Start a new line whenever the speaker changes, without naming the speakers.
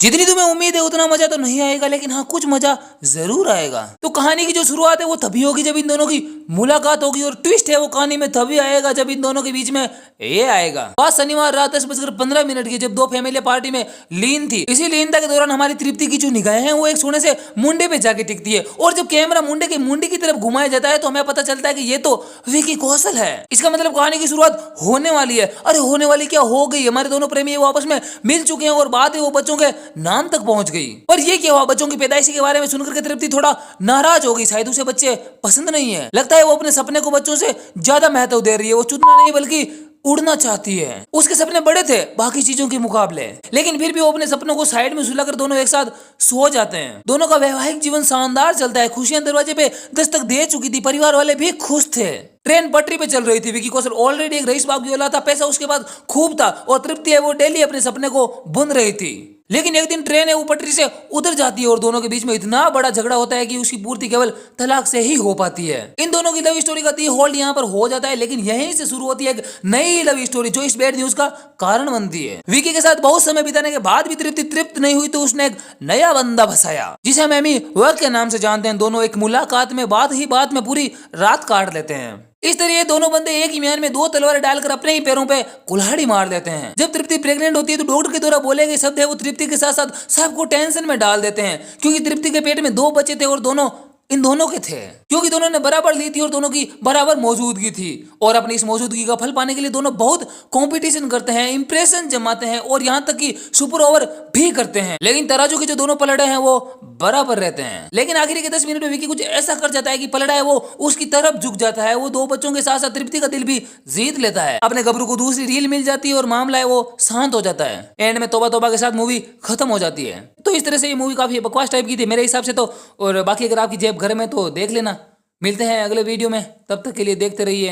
जितनी तुम्हें उम्मीद है उतना मजा तो नहीं आएगा, लेकिन हाँ कुछ मजा जरूर आएगा। तो कहानी की जो शुरुआत है वो तभी होगी जब इन दोनों की मुलाकात होगी, और ट्विस्ट है वो कहानी में तभी आएगा जब इन दोनों के बीच में ये आएगा। बात शनिवार रात 10:15 की, जब दो फैमिली पार्टी में लीन थी। इसी लीनता के दौरान हमारी तृप्ति की जो निगाहें हैं वो एक सोने से मुंडे पे जाके टिकती है, और जब कैमरा मुंडे की मुंडी की तरफ घुमाया जाता है तो हमें पता चलता है कि ये तो विकी कौशल है। इसका मतलब कहानी की शुरुआत होने वाली है। अरे होने वाली क्या, हो गई। हमारे दोनों प्रेमी वो आपस में मिल चुके हैं और बात है वो बच्चों के नाम तक पहुंच गई। पर ये क्या हुआ, बच्चों की पैदाइशी के बारे में सुनकर के तृप्ति थोड़ा नाराज हो गई। शायद उसे बच्चे पसंद नहीं है। लगता है वो अपने सपने को बच्चों से ज्यादा महत्व दे रही है। वो चुनना नहीं बल्कि उड़ना चाहती है। उसके सपने बड़े थे बाकी चीजों के मुकाबले, लेकिन फिर भी वो अपने सपनों को साइड में सुलाकर दोनों एक साथ सो जाते हैं। दोनों का वैवाहिक जीवन शानदार चलता है। खुशियां दरवाजे पे दस्तक दे चुकी थी। परिवार वाले भी खुश थे। ट्रेन पटरी पे चल रही थी। विकी कौशल ऑलरेडी एक रईस बाप की औलाद था। पैसा उसके पास खूब था, और तृप्ति है वो डेली अपने सपने को बुन रही थी। लेकिन एक दिन ट्रेन है वो पटरी से उतर जाती है, और दोनों के बीच में इतना बड़ा झगड़ा होता है कि उसकी पूर्ति केवल तलाक से ही हो पाती है। इन दोनों की लव स्टोरी का होल्ड यहाँ पर हो जाता है, लेकिन यहीं से शुरू होती है एक नई लव स्टोरी जो इस बैड न्यूज का कारण बनती है। विकी के साथ बहुत समय बिताने के बाद भी तृप्ति तृप्त नहीं हुई, तो उसने एक नया बंदा फंसाया जिसे हम एमी वर्क के नाम से जानते हैं। दोनों एक मुलाकात में बात ही बात में पूरी रात काट लेते हैं। इस तरह ये दोनों बंदे एक ही म्यान में दो तलवार डालकर अपने ही पैरों पे कुल्हाड़ी मार देते हैं। जब तृप्ति प्रेग्नेंट होती है तो डॉक्टर के द्वारा बोले गए शब्द है वो तृप्ति के साथ साथ सबको टेंशन में डाल देते हैं, क्योंकि तृप्ति के पेट में दो बच्चे थे और दोनों इन दोनों के थे, क्योंकि दोनों ने बराबर ली थी और दोनों की बराबर मौजूदगी थी। और अपनी इस मौजूदगी का फल पाने के लिए दोनों बहुत कंपटीशन करते हैं, इंप्रेशन जमाते हैं, और यहाँ तक कि सुपर ओवर भी करते हैं। लेकिन तराजू के जो दोनों पलड़े हैं वो बराबर रहते हैं। लेकिन आखिरी के 10 मिनट में विकी कुछ ऐसा कर जाता है कि पलड़ा है वो उसकी तरफ झुक जाता है। वो दो बच्चों के साथ साथ तृप्ति का दिल भी जीत लेता है। अपने गबरू को दूसरी रील मिल जाती है और मामला है वो शांत हो जाता है। एंड में तौबा तौबा के साथ मूवी खत्म हो जाती है। तो इस तरह से ये मूवी काफी बकवास टाइप की थी मेरे हिसाब से तो। और बाकी अगर आपकी जेब घर में तो देख लेना। मिलते हैं अगले वीडियो में, तब तक के लिए देखते रहिए।